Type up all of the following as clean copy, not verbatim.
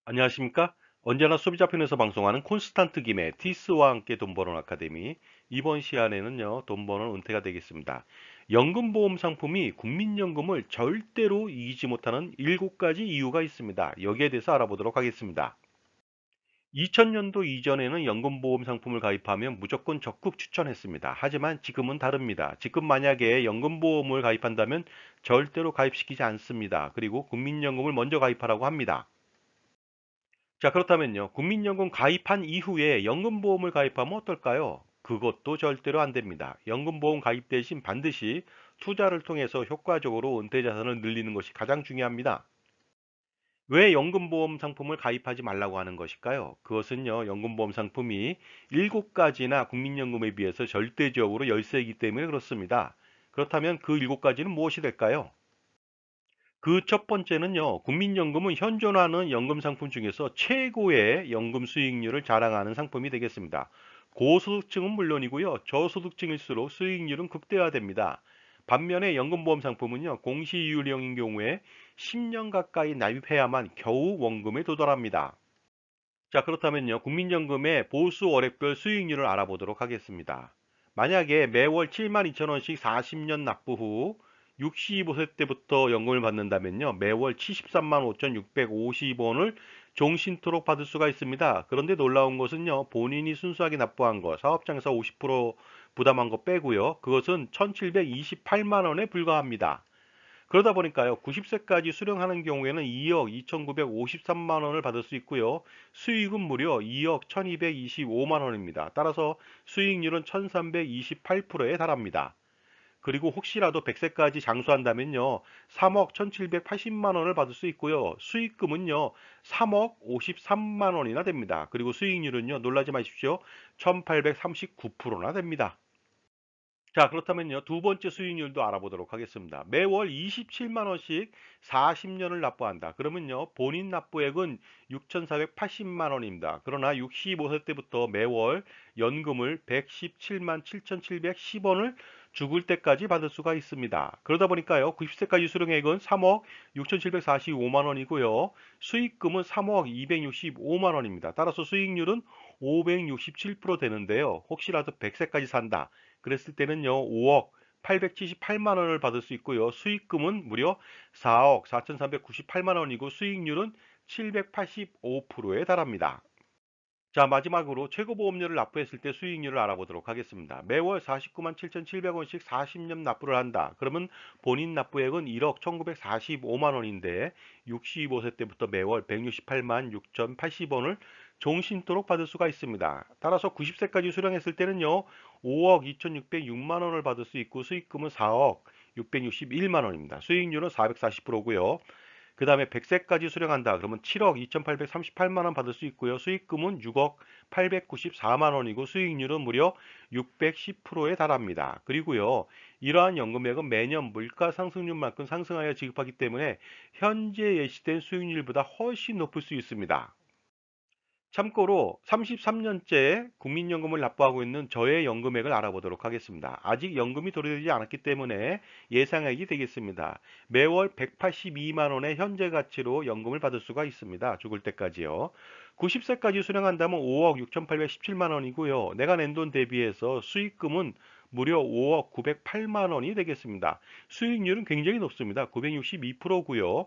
안녕하십니까? 언제나 소비자 편에서 방송하는 콘스탄트 김의 티스와 함께 돈 버는 아카데미. 이번 시간에는요, 돈 버는 은퇴가 되겠습니다. 연금보험 상품이 국민연금을 절대로 이기지 못하는 7가지 이유가 있습니다. 여기에 대해서 알아보도록 하겠습니다. 2000년도 이전에는 연금보험 상품을 가입하면 무조건 적극 추천했습니다. 하지만 지금은 다릅니다. 지금 만약에 연금보험을 가입한다면 절대로 가입시키지 않습니다. 그리고 국민연금을 먼저 가입하라고 합니다. 자, 그렇다면요. 국민연금 가입한 이후에 연금보험을 가입하면 어떨까요? 그것도 절대로 안 됩니다. 연금보험 가입 대신 반드시 투자를 통해서 효과적으로 은퇴 자산을 늘리는 것이 가장 중요합니다. 왜 연금보험 상품을 가입하지 말라고 하는 것일까요? 그것은요, 연금보험 상품이 7가지나 국민연금에 비해서 절대적으로 열세이기 때문에 그렇습니다. 그렇다면 그 7가지는 무엇이 될까요? 그 첫 번째는요, 국민연금은 현존하는 연금 상품 중에서 최고의 연금 수익률을 자랑하는 상품이 되겠습니다. 고소득층은 물론이고요, 저소득층일수록 수익률은 극대화됩니다. 반면에 연금보험 상품은요, 공시이율형인 경우에 10년 가까이 납입해야만 겨우 원금에 도달합니다. 자, 그렇다면요, 국민연금의 보수 월액별 수익률을 알아보도록 하겠습니다. 만약에 매월 72,000원씩 40년 납부 후 65세 때부터 연금을 받는다면요, 매월 73만 5,650원을 종신토록 받을 수가 있습니다. 그런데 놀라운 것은요, 본인이 순수하게 납부한 거, 사업장에서 50% 부담한 거 빼고요, 그것은 1,728만 원에 불과합니다. 그러다 보니까요, 90세까지 수령하는 경우에는 2억 2,953만 원을 받을 수 있고요. 수익은 무려 2억 1,225만 원입니다. 따라서 수익률은 1,328%에 달합니다. 그리고 혹시라도 100세까지 장수한다면요, 3억 1,780만 원을 받을 수 있고요. 수익금은요, 3억 53만 원이나 됩니다. 그리고 수익률은요, 놀라지 마십시오. 1,839%나 됩니다. 자, 그렇다면요. 두 번째 수익률도 알아보도록 하겠습니다. 매월 27만 원씩 40년을 납부한다. 그러면요. 본인 납부액은 6,480만 원입니다. 그러나 65세 때부터 매월 연금을 117만 7,710원을 죽을 때까지 받을 수가 있습니다. 그러다 보니까요. 90세까지 수령액은 3억 6,745만 원이고요. 수익금은 3억 265만 원입니다. 따라서 수익률은 567% 되는데요. 혹시라도 100세까지 산다. 그랬을 때는요, 5억 878만 원을 받을 수 있고요. 수익금은 무려 4억 4,398만 원이고 수익률은 785%에 달합니다. 자, 마지막으로 최고보험료를 납부했을 때 수익률을 알아보도록 하겠습니다. 매월 49만 7,700원씩 40년 납부를 한다. 그러면 본인 납부액은 1억 1,945만 원인데 65세 때부터 매월 168만 6,080원을 종신토록 받을 수가 있습니다. 따라서 90세까지 수령했을 때는요, 5억 2,606만 원을 받을 수 있고 수익금은 4억 661만 원입니다. 수익률은 440%고요. 그 다음에 100세까지 수령한다. 그러면 7억 2,838만 원 받을 수 있고요. 수익금은 6억 894만 원이고 수익률은 무려 610%에 달합니다. 그리고요. 이러한 연금액은 매년 물가 상승률만큼 상승하여 지급하기 때문에 현재 예시된 수익률보다 훨씬 높을 수 있습니다. 참고로 33년째 국민연금을 납부하고 있는 저의 연금액을 알아보도록 하겠습니다. 아직 연금이 도래되지 않았기 때문에 예상액이 되겠습니다. 매월 182만 원의 현재 가치로 연금을 받을 수가 있습니다. 죽을 때까지요. 90세까지 수령한다면 5억 6,817만 원이고요. 내가 낸 돈 대비해서 수익금은 무려 5억 908만 원이 되겠습니다. 수익률은 굉장히 높습니다. 962%고요.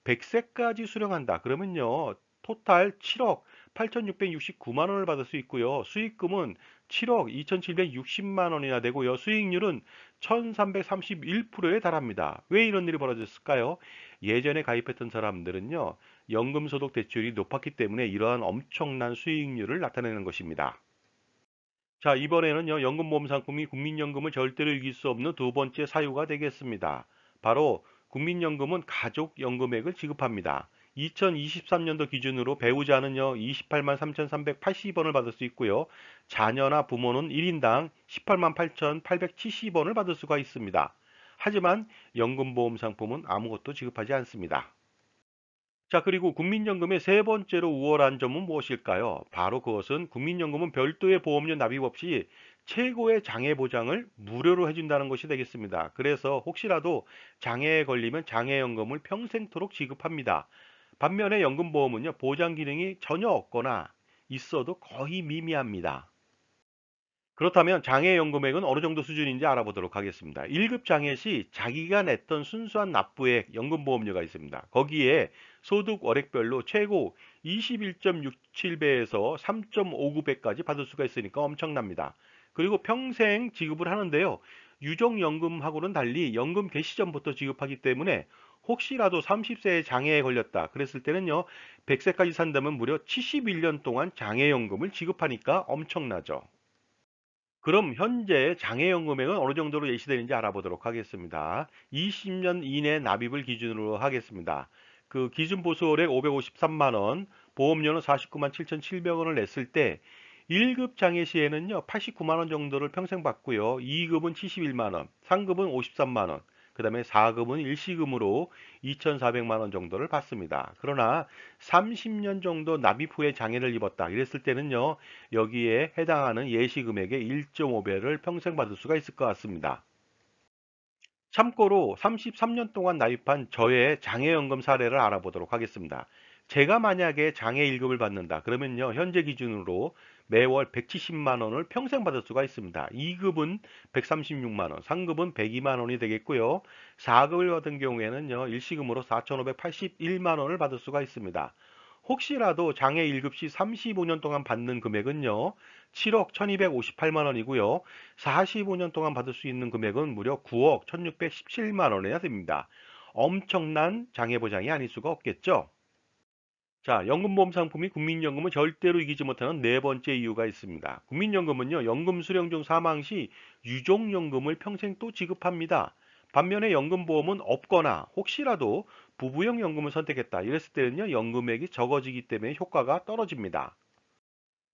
100세까지 수령한다. 그러면요. 토탈 7억 8,669만 원을 받을 수 있고요. 수익금은 7억 2,760만 원이나 되고요. 수익률은 1,331%에 달합니다. 왜 이런 일이 벌어졌을까요? 예전에 가입했던 사람들은요. 연금소득 대출이 높았기 때문에 이러한 엄청난 수익률을 나타내는 것입니다. 자, 이번에는요, 연금보험 상품이 국민연금을 절대로 이길 수 없는 두 번째 사유가 되겠습니다. 바로 국민연금은 가족연금액을 지급합니다. 2023년도 기준으로 배우자는요, 28만 3,380원을 받을 수 있고요. 자녀나 부모는 1인당 18만 8,870원을 받을 수가 있습니다. 하지만 연금보험 상품은 아무것도 지급하지 않습니다. 자, 그리고 국민연금의 세 번째로 우월한 점은 무엇일까요? 바로 그것은 국민연금은 별도의 보험료 납입 없이 최고의 장애 보장을 무료로 해준다는 것이 되겠습니다. 그래서 혹시라도 장애에 걸리면 장애연금을 평생토록 지급합니다. 반면에 연금보험은요, 보장 기능이 전혀 없거나 있어도 거의 미미합니다. 그렇다면 장애 연금액은 어느 정도 수준인지 알아보도록 하겠습니다. 1급 장애 시 자기가 냈던 순수한 납부액 연금보험료가 있습니다. 거기에 소득 월액별로 최고 21.67배에서 3.59배까지 받을 수가 있으니까 엄청납니다. 그리고 평생 지급을 하는데요. 유족연금하고는 달리 연금 개시 전부터 지급하기 때문에 혹시라도 30세에 장애에 걸렸다 그랬을 때는요. 100세까지 산다면 무려 71년 동안 장애연금을 지급하니까 엄청나죠. 그럼 현재 장애연 금액은 어느 정도로 예시되는지 알아보도록 하겠습니다. 20년 이내 납입을 기준으로 하겠습니다. 그 기준 보수월액 553만 원, 보험료는 49만 7,700원을 냈을 때 1급 장애 시에는요, 89만 원 정도를 평생 받고요. 2급은 71만 원, 3급은 53만 원, 그다음에 4급은 일시금으로 2,400만 원 정도를 받습니다. 그러나 30년 정도 납입 후에 장애를 입었다. 이랬을 때는요. 여기에 해당하는 예시금액의 1.5배를 평생 받을 수가 있을 것 같습니다. 참고로 33년 동안 납입한 저의 장애연금 사례를 알아보도록 하겠습니다. 제가 만약에 장애 1급을 받는다. 그러면요, 현재 기준으로 매월 170만 원을 평생 받을 수가 있습니다. 2급은 136만 원, 3급은 102만 원이 되겠고요. 4급을 받은 경우에는요, 일시금으로 4,581만 원을 받을 수가 있습니다. 혹시라도 장애 1급 시 35년 동안 받는 금액은요, 7억 1258만 원이고요. 45년 동안 받을 수 있는 금액은 무려 9억 1617만 원이나 됩니다. 엄청난 장애 보장이 아닐 수가 없겠죠. 자, 연금보험 상품이 국민연금을 절대로 이기지 못하는 네 번째 이유가 있습니다. 국민연금은요, 연금 수령 중 사망 시 유족연금을 평생 또 지급합니다. 반면에 연금보험은 없거나 혹시라도 부부형 연금을 선택했다. 이랬을 때는요, 연금액이 적어지기 때문에 효과가 떨어집니다.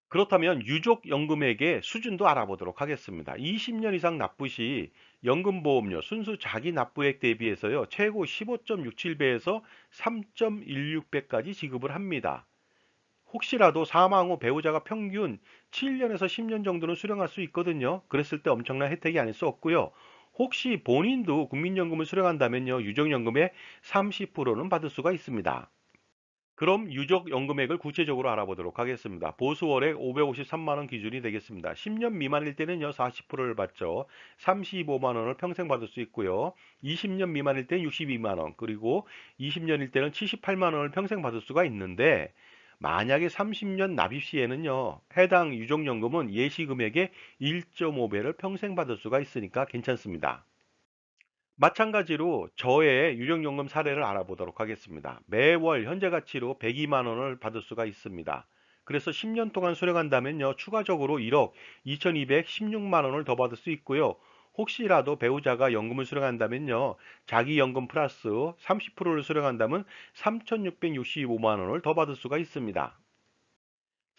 그렇다면 유족 연금액의 수준도 알아보도록 하겠습니다. 20년 이상 납부 시 연금보험료 순수 자기 납부액 대비해서요, 최고 15.67배에서 3.16배까지 지급을 합니다. 혹시라도 사망 후 배우자가 평균 7년에서 10년 정도는 수령할 수 있거든요. 그랬을 때 엄청난 혜택이 아닐 수 없고요. 혹시 본인도 국민연금을 수령한다면요, 유족연금의 30%는 받을 수가 있습니다. 그럼 유족 연금액을 구체적으로 알아보도록 하겠습니다. 보수월액 553만 원 기준이 되겠습니다. 10년 미만일 때는요, 40%를 받죠. 35만 원을 평생 받을 수 있고요. 20년 미만일 때는 62만 원, 그리고 20년일 때는 78만 원을 평생 받을 수가 있는데, 만약에 30년 납입 시에는요, 해당 유족연금은 예시금액의 1.5배를 평생 받을 수가 있으니까 괜찮습니다. 마찬가지로 저의 유령연금 사례를 알아보도록 하겠습니다. 매월 현재 가치로 102만 원을 받을 수가 있습니다. 그래서 10년 동안 수령한다면요, 추가적으로 1억 2216만 원을 더 받을 수 있고요. 혹시라도 배우자가 연금을 수령한다면요, 자기 연금 플러스 30%를 수령한다면 3,665만 원을 더 받을 수가 있습니다.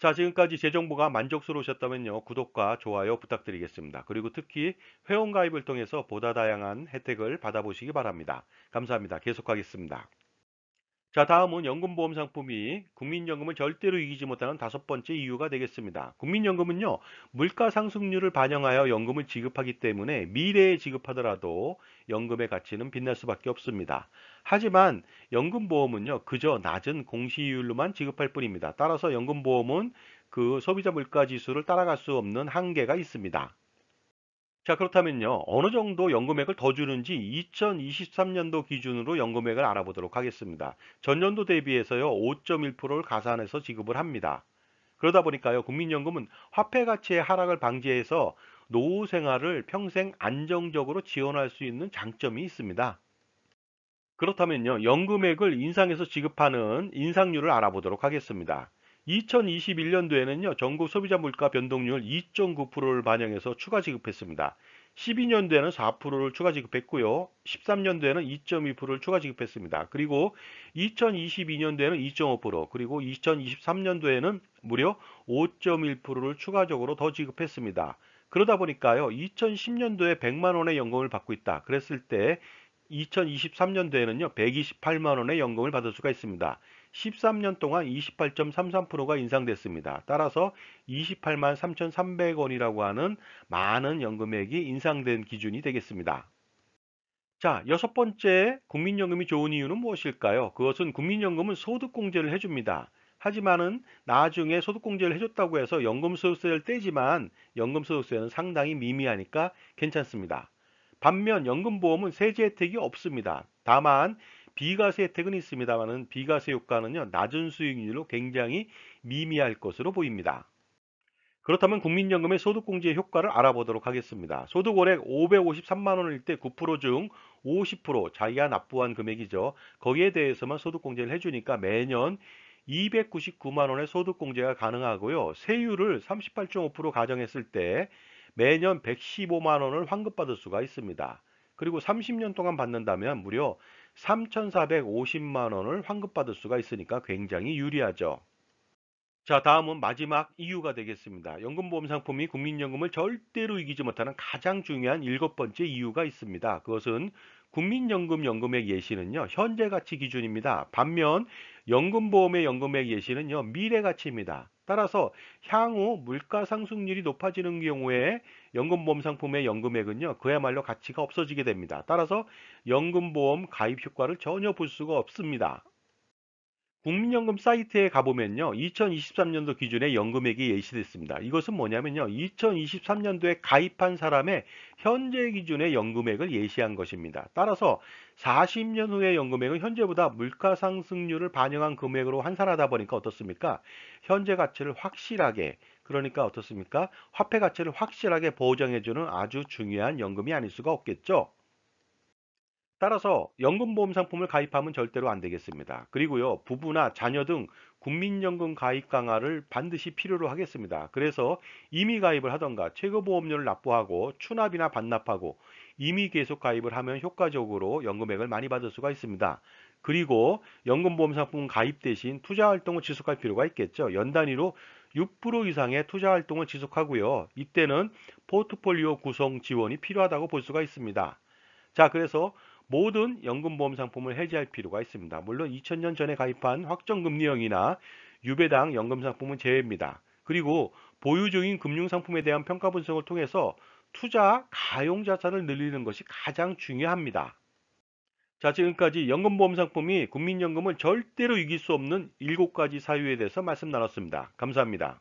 자, 지금까지 제 정보가 만족스러우셨다면요, 구독과 좋아요 부탁드리겠습니다. 그리고 특히 회원가입을 통해서 보다 다양한 혜택을 받아보시기 바랍니다. 감사합니다. 계속하겠습니다. 자, 다음은 연금보험 상품이 국민연금을 절대로 이기지 못하는 다섯 번째 이유가 되겠습니다. 국민연금은요, 물가 상승률을 반영하여 연금을 지급하기 때문에 미래에 지급하더라도 연금의 가치는 빛날 수밖에 없습니다. 하지만 연금보험은요, 그저 낮은 공시이율로만 지급할 뿐입니다. 따라서 연금보험은 그 소비자 물가 지수를 따라갈 수 없는 한계가 있습니다. 자, 그렇다면요, 어느 정도 연금액을 더 주는지 2023년도 기준으로 연금액을 알아보도록 하겠습니다. 전년도 대비해서요, 5.1%를 가산해서 지급을 합니다. 그러다 보니까요, 국민연금은 화폐 가치의 하락을 방지해서 노후 생활을 평생 안정적으로 지원할 수 있는 장점이 있습니다. 그렇다면요, 연금액을 인상해서 지급하는 인상률을 알아보도록 하겠습니다. 2021년도에는요, 전국 소비자 물가 변동률 2.9%를 반영해서 추가 지급했습니다. 12년도에는 4%를 추가 지급했고요. 13년도에는 2.2%를 추가 지급했습니다. 그리고 2022년도에는 2.5%, 그리고 2023년도에는 무려 5.1%를 추가적으로 더 지급했습니다. 그러다 보니까요, 2010년도에 100만 원의 연금을 받고 있다. 그랬을 때 2023년도에는요, 128만 원의 연금을 받을 수가 있습니다. 13년 동안 28.33%가 인상됐습니다. 따라서 28만 3,300원이라고 하는 많은 연금액이 인상된 기준이 되겠습니다. 자, 여섯 번째 국민연금이 좋은 이유는 무엇일까요? 그것은 국민연금은 소득공제를 해줍니다. 하지만은 나중에 소득공제를 해줬다고 해서 연금소득세를 떼지만 연금소득세는 상당히 미미하니까 괜찮습니다. 반면 연금보험은 세제 혜택이 없습니다. 다만 비과세 혜택은 있습니다만은 비과세 효과는요, 낮은 수익률로 굉장히 미미할 것으로 보입니다. 그렇다면 국민연금의 소득공제 효과를 알아보도록 하겠습니다. 소득월액 553만 원일 때 9%중 50% 자기가 납부한 금액이죠. 거기에 대해서만 소득공제를 해주니까 매년 299만 원의 소득공제가 가능하고요. 세율을 38.5% 가정했을 때 매년 115만 원을 환급받을 수가 있습니다. 그리고 30년 동안 받는다면 무려 3,450만 원을 환급받을 수가 있으니까 굉장히 유리하죠. 자, 다음은 마지막 이유가 되겠습니다. 연금보험 상품이 국민연금을 절대로 이기지 못하는 가장 중요한 일곱 번째 이유가 있습니다. 그것은 국민연금 연금액 예시는요, 현재 가치 기준입니다. 반면 연금보험의 연금액 예시는요, 미래 가치입니다. 따라서 향후 물가 상승률이 높아지는 경우에 연금보험 상품의 연금액은요, 그야말로 가치가 없어지게 됩니다. 따라서 연금보험 가입 효과를 전혀 볼 수가 없습니다. 국민연금 사이트에 가보면요. 2023년도 기준의 연금액이 예시됐습니다. 이것은 뭐냐면요. 2023년도에 가입한 사람의 현재 기준의 연금액을 예시한 것입니다. 따라서 40년 후의 연금액은 현재보다 물가 상승률을 반영한 금액으로 환산하다 보니까 어떻습니까? 현재 가치를 확실하게, 그러니까 어떻습니까? 화폐 가치를 확실하게 보장해주는 아주 중요한 연금이 아닐 수가 없겠죠. 따라서 연금보험 상품을 가입하면 절대로 안 되겠습니다. 그리고요, 부부나 자녀 등 국민연금 가입 강화를 반드시 필요로 하겠습니다. 그래서 임의 가입을 하던가 최고보험료를 납부하고 추납이나 반납하고 임의 계속 가입을 하면 효과적으로 연금액을 많이 받을 수가 있습니다. 그리고 연금보험 상품 가입 대신 투자 활동을 지속할 필요가 있겠죠. 연 단위로 6% 이상의 투자 활동을 지속하고요. 이때는 포트폴리오 구성 지원이 필요하다고 볼 수가 있습니다. 자, 그래서 모든 연금보험 상품을 해지할 필요가 있습니다. 물론 2000년 전에 가입한 확정금리형이나 유배당 연금상품은 제외입니다. 그리고 보유 중인 금융상품에 대한 평가 분석을 통해서 투자 가용 자산을 늘리는 것이 가장 중요합니다. 자, 지금까지 연금보험 상품이 국민연금을 절대로 이길 수 없는 7가지 사유에 대해서 말씀 나눴습니다. 감사합니다.